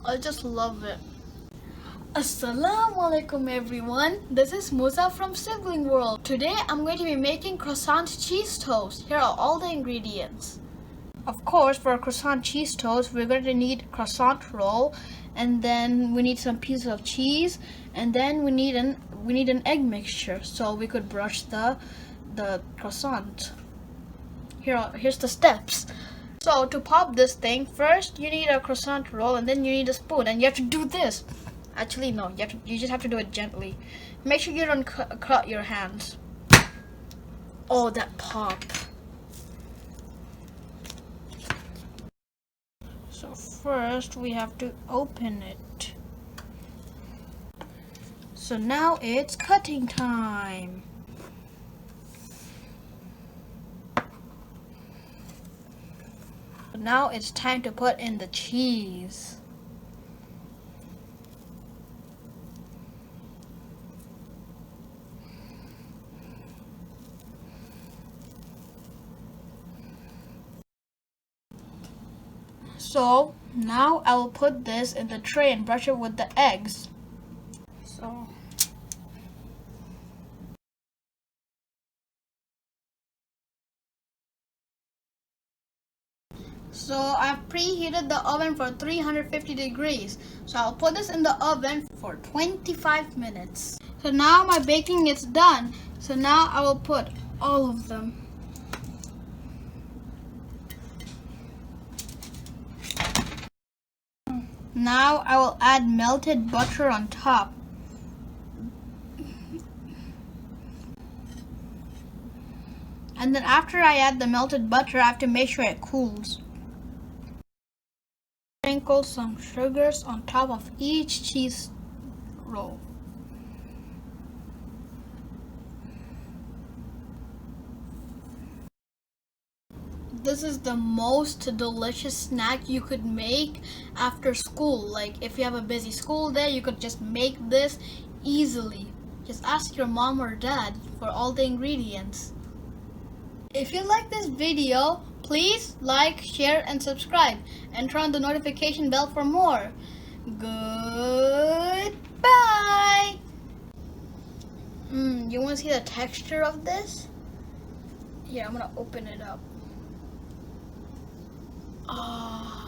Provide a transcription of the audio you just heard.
I just love it. Assalamualaikum everyone, this is Musa from Sibling World. Today I'm going to be making croissant cheese toast. Here are all the ingredients. Of course, for a croissant cheese toast, we're going to need croissant roll, and then we need some pieces of cheese, and then we need an egg mixture so we could brush the croissant. Here's the steps. So to pop this thing, first you need a croissant roll, and then you need a spoon, and you have to do this. Actually, no, you just have to do it gently. Make sure you don't cut your hands. Oh, that pop. So first we have to open it. So now it's cutting time. Now it's time to put in the cheese. So now I will put this in the tray and brush it with the eggs. So I've preheated the oven for 350 degrees. So I'll put this in the oven for 25 minutes. So now my baking is done. So now I will put all of them. Now I will add melted butter on top. And then after I add the melted butter, I have to make sure it cools. Sprinkle some sugars on top of each cheese roll. This is the most delicious snack you could make after school. Like if you have a busy school day, you could just make this easily. Just ask your mom or dad for all the ingredients. If you like this video, please like, share, and subscribe, and turn on the notification bell for more. Goodbye. You want to see the texture of this? Here, I'm gonna open it up. Ah.